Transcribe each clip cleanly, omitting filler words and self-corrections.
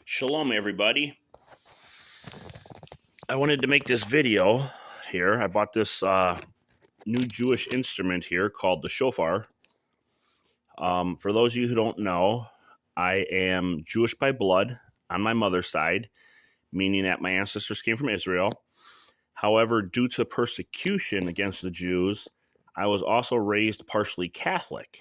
Shalom, everybody. I wanted to make this video here. I bought this new Jewish instrument here called the Shofar. For those of you who don't know, I am Jewish by blood on my mother's side, meaning that my ancestors came from Israel. However, due to persecution against the Jews, I was also raised partially Catholic.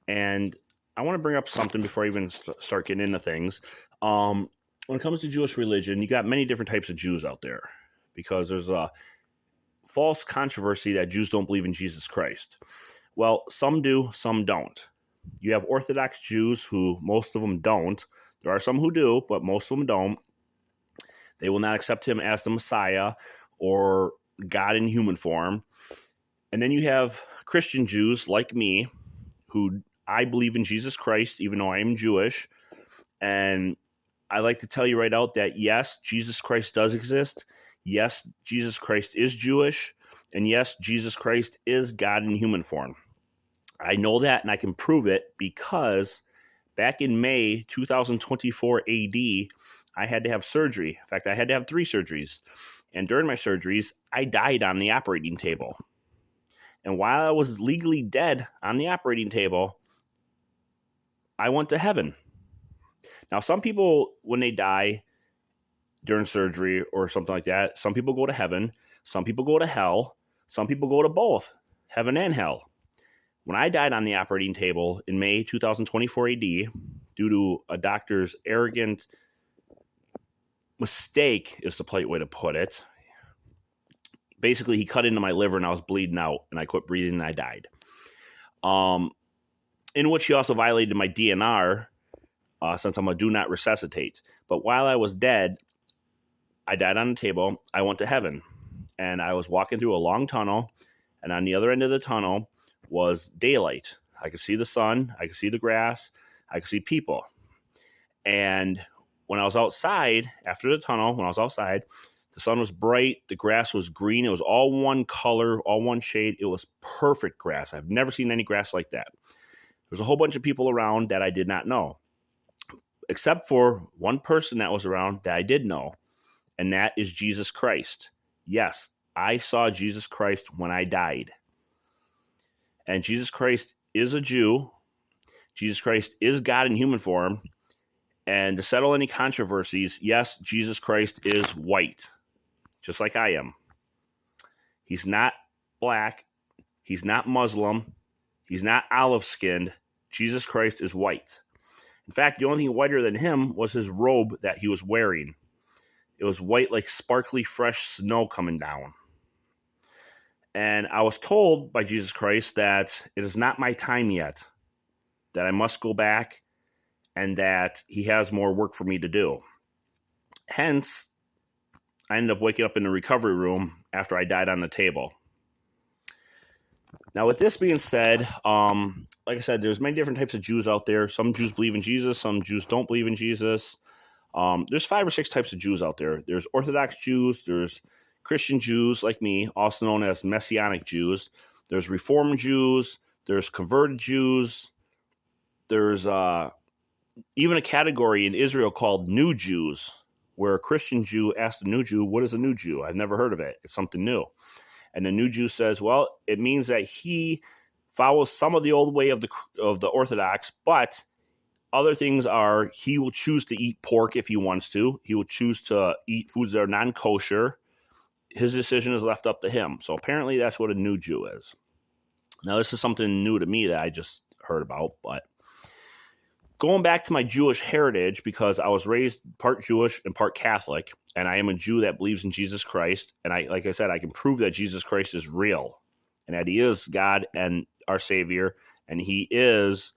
And I want to bring up something before I even start getting into things. When it comes to Jewish religion, you got many different types of Jews out there because there's a false controversy that Jews don't believe in Jesus Christ. Well, some do, some don't. You have Orthodox Jews who most of them don't. There are some who do, but most of them don't. They will not accept him as the Messiah or God in human form. And then you have Christian Jews like me who I believe in Jesus Christ, even though I am Jewish. And I like to tell you right out that yes, Jesus Christ does exist. Yes, Jesus Christ is Jewish. And yes, Jesus Christ is God in human form. I know that and I can prove it because back in May 2024 AD, I had to have surgery. In fact, I had to have 3 surgeries. And during my surgeries, I died on the operating table. And while I was legally dead on the operating table, I went to heaven. Now, some people, when they die during surgery or something like that, some people go to heaven, some people go to hell, some people go to both, heaven and hell. When I died on the operating table in May 2024 AD, due to a doctor's arrogant mistake, is the polite way to put it. Basically, he cut into my liver and I was bleeding out and I quit breathing and I died. In which he also violated my DNR, since I'm a do not resuscitate. But while I was dead, I died on the table. I went to heaven. And I was walking through a long tunnel. And on the other end of the tunnel was daylight. I could see the sun. I could see the grass. I could see people. And when I was outside, after the tunnel, when I was outside, the sun was bright. The grass was green. It was all one color, all one shade. It was perfect grass. I've never seen any grass like that. There was a whole bunch of people around that I did not know, except for one person that was around that I did know, and that is Jesus Christ. Yes, I saw Jesus Christ when I died. And Jesus Christ is a Jew. Jesus Christ is God in human form. And to settle any controversies, yes, Jesus Christ is white, just like I am. He's not black. He's not Muslim. He's not olive-skinned. Jesus Christ is white. In fact, the only thing whiter than him was his robe that he was wearing. It was white like sparkly, fresh snow coming down. And I was told by Jesus Christ that it is not my time yet, that I must go back, and that he has more work for me to do. Hence, I ended up waking up in the recovery room after I died on the table. Now, with this being said, like I said, there's many different types of Jews out there. Some Jews believe in Jesus. Some Jews don't believe in Jesus. There's 5 or 6 types of Jews out there. There's Orthodox Jews. There's Christian Jews like me, also known as Messianic Jews. There's Reformed Jews. There's converted Jews. There's even a category in Israel called New Jews, where a Christian Jew asks a new Jew, what is a new Jew? I've never heard of it. It's something new. And the new Jew says, well, it means that he follows some of the old way of the Orthodox, but other things are he will choose to eat pork if he wants to. He will choose to eat foods that are non-kosher. His decision is left up to him. So apparently that's what a new Jew is. Now, this is something new to me that I just heard about, but going back to my Jewish heritage, because I was raised part Jewish and part Catholic, and I am a Jew that believes in Jesus Christ. And like I said, I can prove that Jesus Christ is real and that he is God and our Savior, and he is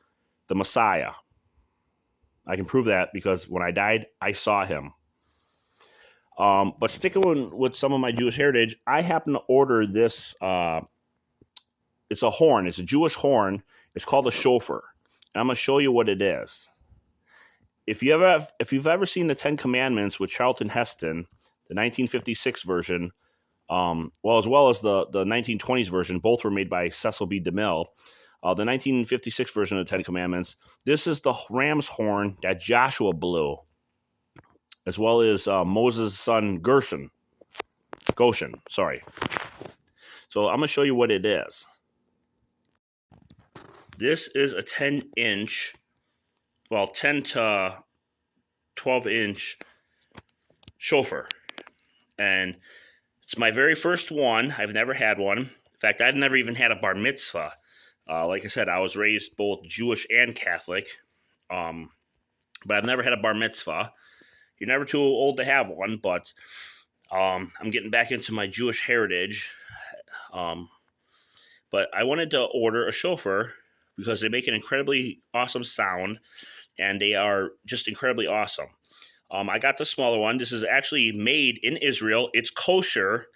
the Messiah. I can prove that because when I died, I saw him. But sticking with some of my Jewish heritage, I happen to order this. It's a horn. It's a Jewish horn. It's called a shofar. I'm going to show you what it is. If you've ever seen the 10 Commandments with Charlton Heston, the 1956 version, as well as the 1920s version, both were made by Cecil B. DeMille. The 1956 version of the 10 Commandments, this is the ram's horn that Joshua blew as well as Moses' son Goshen, sorry. So I'm going to show you what it is. This is a 10-inch, well, 10 to 12-inch Shofar. And it's my very first one. I've never had one. In fact, I've never even had a bar mitzvah. Like I said, I was raised both Jewish and Catholic, but I've never had a bar mitzvah. You're never too old to have one, but I'm getting back into my Jewish heritage. But I wanted to order a shofar because they make an incredibly awesome sound, and they are just incredibly awesome. I got the smaller one. This is actually made in Israel. It's kosher,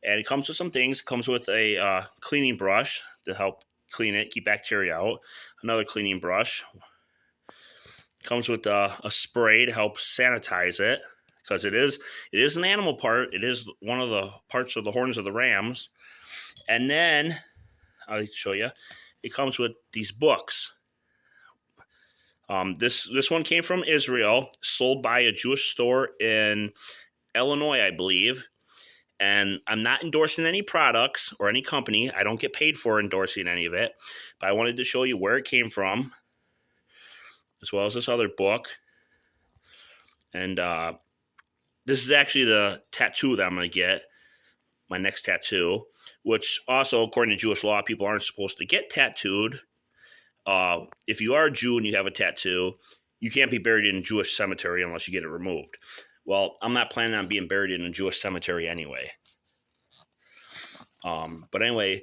and it comes with some things. It comes with a cleaning brush to help clean it, keep bacteria out. Another cleaning brush. It comes with a spray to help sanitize it, because it is an animal part. It is one of the parts of the horns of the rams. And then I'll show you. It comes with these books. This one came from Israel, sold by a Jewish store in Illinois, I believe. And I'm not endorsing any products or any company. I don't get paid for endorsing any of it. But I wanted to show you where it came from, as well as this other book. And this is actually the tattoo that I'm going to get, my next tattoo, which also, according to Jewish law, people aren't supposed to get tattooed. If you are a Jew and you have a tattoo, you can't be buried in a Jewish cemetery unless you get it removed. Well, I'm not planning on being buried in a Jewish cemetery anyway. But anyway,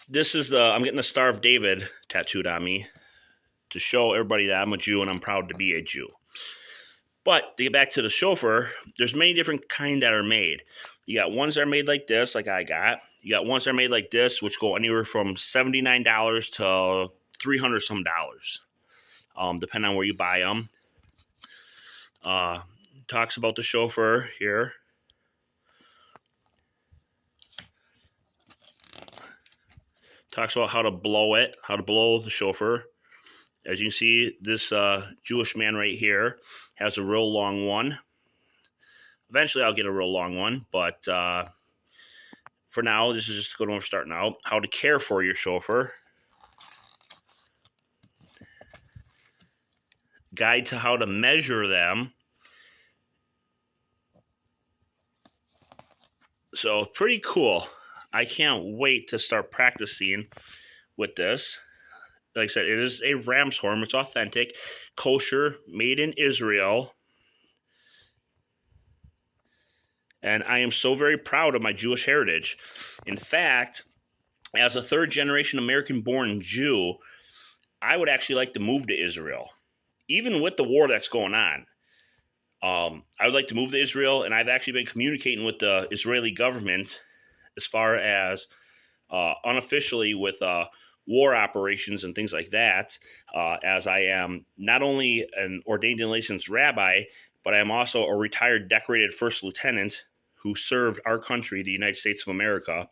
this is I'm getting the Star of David tattooed on me to show everybody that I'm a Jew and I'm proud to be a Jew. But to get back to the shofar, there's many different kinds that are made. You got ones that are made like this, like I got. You got ones that are made like this, which go anywhere from $79 to $300 some, depending on where you buy them. Talks about the shofar here. Talks about how to blow it, how to blow the shofar. As you can see, this Jewish man right here has a real long one. Eventually, I'll get a real long one, but for now, this is just a good one for starting out. How to care for your shofar. Guide to how to measure them. So, pretty cool. I can't wait to start practicing with this. Like I said, it is a ram's horn. It's authentic, kosher, made in Israel. And I am so very proud of my Jewish heritage. In fact, as a third-generation American-born Jew, I would actually like to move to Israel. Even with the war that's going on, I would like to move to Israel, and I've actually been communicating with the Israeli government as far as unofficially with war operations and things like that, as I am not only an ordained and licensed rabbi, but I am also a retired decorated first lieutenant who served our country, the United States of America.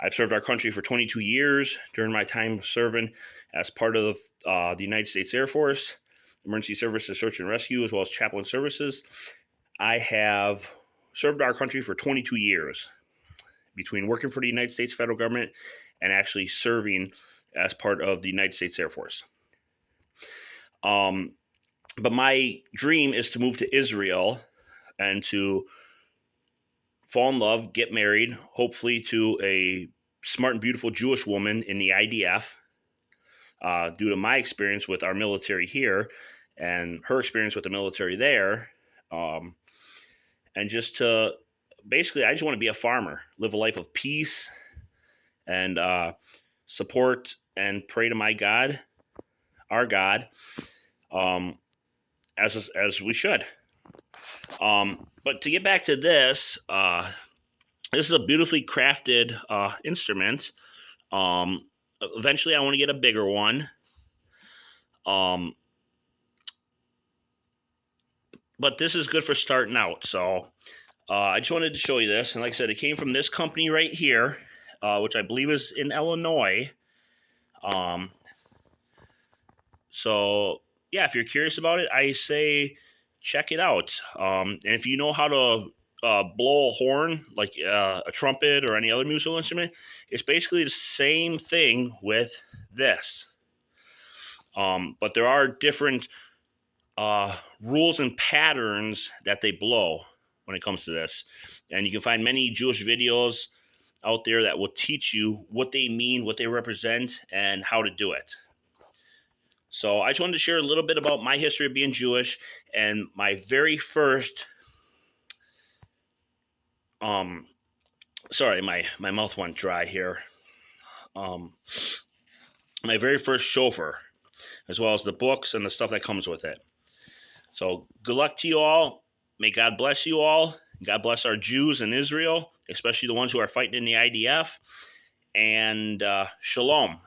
I've served our country for 22 years during my time serving as part of the United States Air Force, Emergency Services, Search and Rescue, as well as chaplain services. I have served our country for 22 years, between working for the United States federal government and actually serving as part of the United States Air Force. But my dream is to move to Israel and to fall in love, get married, hopefully to a smart and beautiful Jewish woman in the IDF, due to my experience with our military here and her experience with the military there. And just to, basically, I just want to be a farmer, live a life of peace, and support and pray to my God, our God, as we should. But to get back to this, this is a beautifully crafted instrument. Eventually, I want to get a bigger one. But this is good for starting out. So I just wanted to show you this. And like I said, it came from this company right here, which I believe is in Illinois. So, yeah, if you're curious about it, I say check it out. And if you know how to blow a horn, like a trumpet or any other musical instrument, it's basically the same thing with this. But there are different rules and patterns that they blow when it comes to this. And you can find many Jewish videos out there that will teach you what they mean, what they represent, and how to do it. So I just wanted to share a little bit about my history of being Jewish and my very first sorry, my mouth went dry here. My very first shofar, as well as the books and the stuff that comes with it. So good luck to you all. May God bless you all. God bless our Jews in Israel, especially the ones who are fighting in the IDF. And shalom.